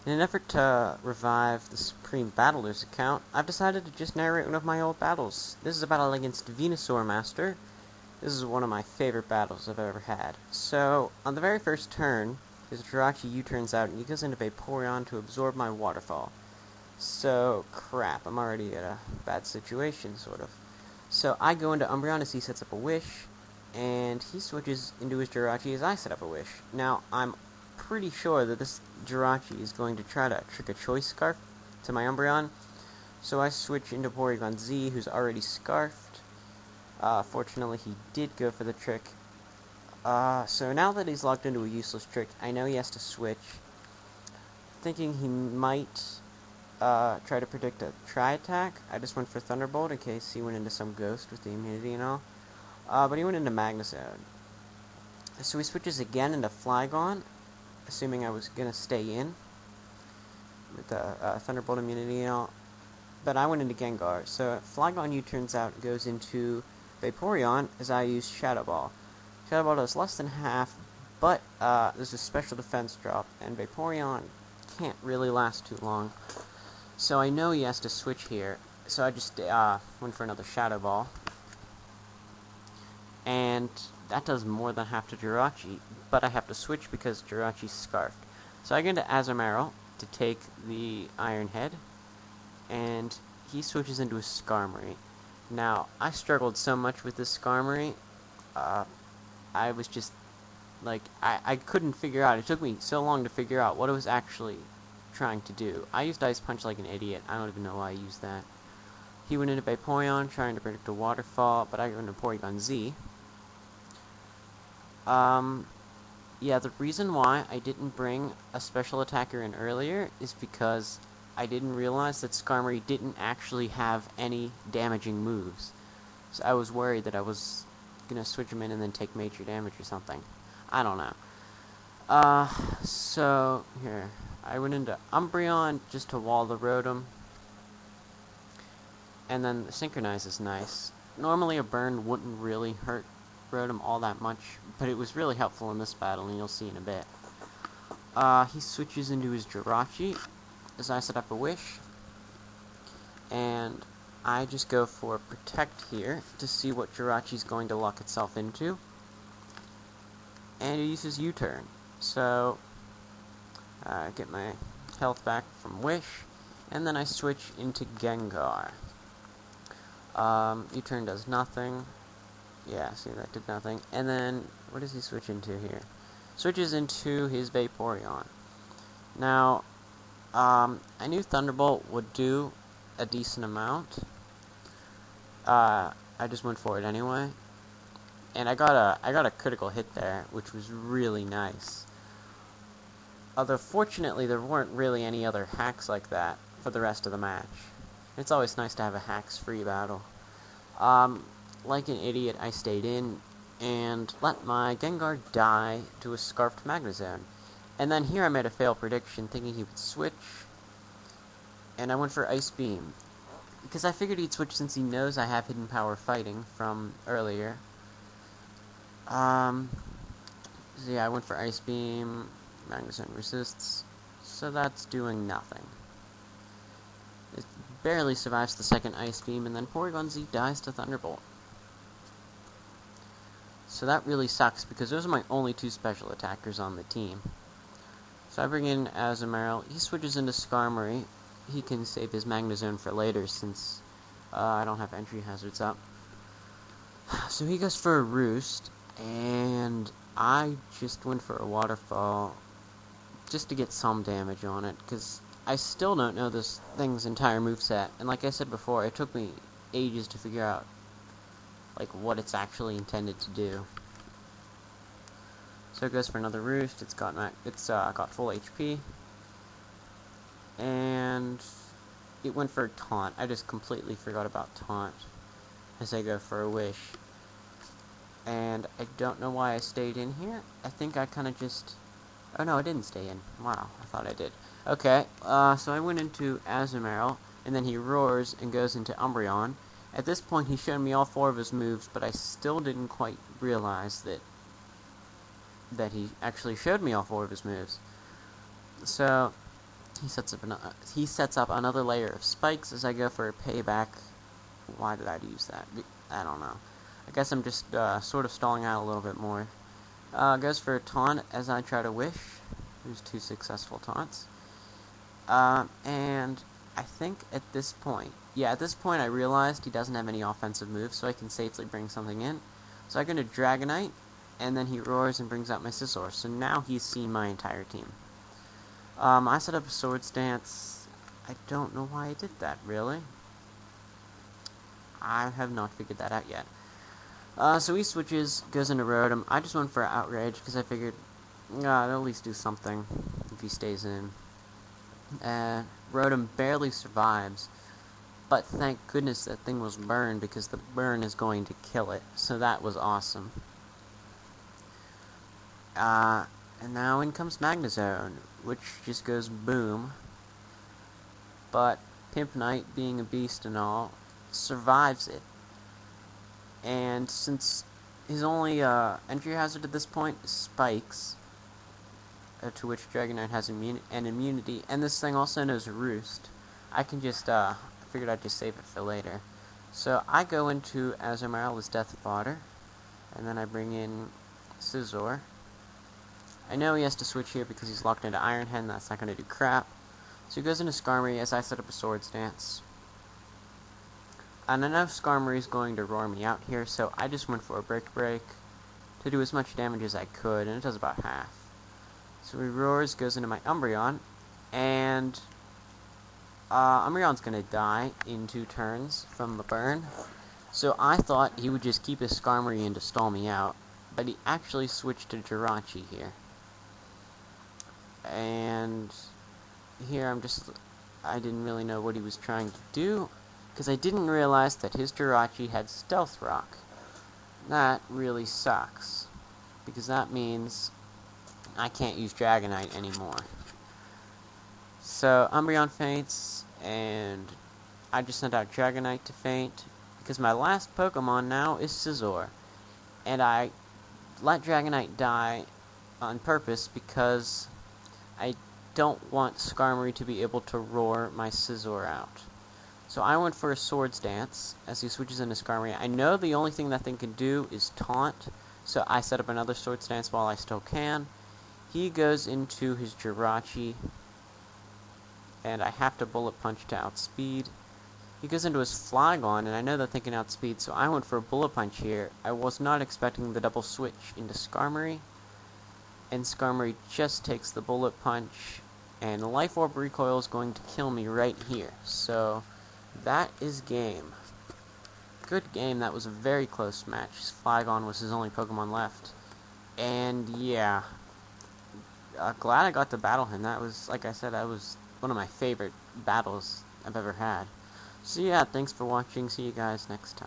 In an effort to revive the SupremeBattlers account, I've decided to just narrate one of my old battles. This is a battle against Venasuarmaster. This is one of my favorite battles I've ever had. So, on the very first turn, his Jirachi U-turns out and he goes into Vaporeon to absorb my waterfall. So, crap, I'm already at a bad situation, sort of. So, I go into Umbreon as he sets up a Wish, and he switches into his Jirachi as I set up a Wish. Now, I'm pretty sure that this Jirachi is going to try to trick a Choice Scarf to my Umbreon, so I switch into Porygon Z, who's already Scarfed. Fortunately, he did go for the trick. So now that he's locked into a useless trick, I know he has to switch. Thinking he might try to predict a Tri-Attack, I just went for Thunderbolt in case he went into some Ghost with the immunity and all. But he went into Magnezone. So he switches again into Flygon, assuming I was going to stay in with the Thunderbolt immunity and all. But I went into Gengar, so Flygon U-turns out goes into Vaporeon as I use Shadow Ball. Shadow Ball does less than half, but there's a special defense drop, and Vaporeon can't really last too long. So I know he has to switch here, so I just went for another Shadow Ball. And that does more than half to Jirachi, but I have to switch because Jirachi's Scarfed. So I go into Azumarill to take the Iron Head, and he switches into a Skarmory. Now, I struggled so much with this Skarmory, I was just, like, I couldn't figure out, it took me so long to figure out what it was actually trying to do. I used Ice Punch like an idiot, I don't even know why I used that. He went into Vaporeon, trying to predict a Waterfall, but I went into Porygon Z. Yeah, the reason why I didn't bring a special attacker in earlier is because I didn't realize that Skarmory didn't actually have any damaging moves. So I was worried that I was gonna switch him in and then take major damage or something. I don't know. So, here. I went into Umbreon just to wall the Rotom. And then the Synchronize is nice. Normally a burn wouldn't really hurt Rotom all that much, but it was really helpful in this battle, and you'll see in a bit. He switches into his Jirachi as I set up a Wish, and I just go for Protect here to see what Jirachi's going to lock itself into, and it uses U-turn, so I get my health back from Wish, and then I switch into Gengar. U-turn does nothing. Yeah, see, that did nothing. And then, what does he switch into here? Switches into his Vaporeon. Now, I knew Thunderbolt would do a decent amount. I just went for it anyway. And I got a critical hit there, which was really nice. Although, fortunately, there weren't really any other hacks like that for the rest of the match. It's always nice to have a hacks-free battle. Like an idiot, I stayed in and let my Gengar die to a Scarfed Magnezone. And then here I made a fail prediction, thinking he would switch, and I went for Ice Beam. Because I figured he'd switch since he knows I have Hidden Power Fighting from earlier. So yeah, I went for Ice Beam, Magnezone resists, so that's doing nothing. It barely survives the second Ice Beam, and then Porygon Z dies to Thunderbolt. So that really sucks, because those are my only two special attackers on the team. So I bring in Azumarill. He switches into Skarmory. He can save his Magnezone for later, since I don't have entry hazards up. So he goes for a Roost, and I just went for a Waterfall, just to get some damage on it, because I still don't know this thing's entire moveset, and like I said before, it took me ages to figure out like what it's actually intended to do. So it goes for another Roost. It's got full HP, and it went for a Taunt. I just completely forgot about Taunt as I go for a Wish, and I don't know why I stayed in here. I think I kind of just... Oh no, I didn't stay in. Wow, I thought I did. Okay, so I went into Azumarill, and then he roars and goes into Umbreon. At this point, he showed me all four of his moves, but I still didn't quite realize that he actually showed me all four of his moves. So, He sets up another layer of spikes as I go for a payback. Why did I use that? I don't know. I guess I'm just sort of stalling out a little bit more. Goes for a taunt as I try to wish. There's 2 successful taunts. And I think at this point, I realized he doesn't have any offensive moves, so I can safely bring something in. So I'm going to Dragonite, and then he roars and brings out my Scizor. So now he's seen my entire team. I set up a Swords Dance. I don't know why I did that, really. I have not figured that out yet. So he switches, goes into Rotom. I just went for Outrage, because I figured, I'd at least do something if he stays in. Rotom barely survives, but thank goodness that thing was burned, because the burn is going to kill it, so that was awesome. And now in comes Magnezone, which just goes boom. But Pimp Knight, being a beast and all, survives it. And since his only entry hazard at this point is Spikes, to which Dragonite has an immunity, and this thing also knows Roost, I can just, I figured I'd just save it for later. So I go into Azumarilla's Death Fodder, and then I bring in Scizor. I know he has to switch here because he's locked into Iron Head, and that's not going to do crap. So he goes into Skarmory as I set up a Swords Dance. And I know Skarmory is going to roar me out here, so I just went for a Brick Break to do as much damage as I could, and it does about half. So he roars, goes into my Umbreon, and Umbreon's going to die in 2 turns from the burn. So I thought he would just keep his Skarmory in to stall me out, but he actually switched to Jirachi here. And here I didn't really know what he was trying to do, because I didn't realize that his Jirachi had Stealth Rock. That really sucks, because that means I can't use Dragonite anymore. So Umbreon faints, and I just sent out Dragonite to faint, because my last Pokemon now is Scizor. And I let Dragonite die on purpose because I don't want Skarmory to be able to roar my Scizor out. So I went for a Swords Dance as he switches into Skarmory. I know the only thing that thing can do is taunt, so I set up another Swords Dance while I still can. He goes into his Jirachi, and I have to Bullet Punch to outspeed. He goes into his Flygon, and I know that thing can outspeed, so I went for a Bullet Punch here. I was not expecting the double switch into Skarmory, and Skarmory just takes the Bullet Punch, and Life Orb Recoil is going to kill me right here. So that is game. Good game. That was a very close match. Flygon was his only Pokemon left. And yeah, glad I got to battle him. That was, like I said, that was one of my favorite battles I've ever had. So yeah, thanks for watching. See you guys next time.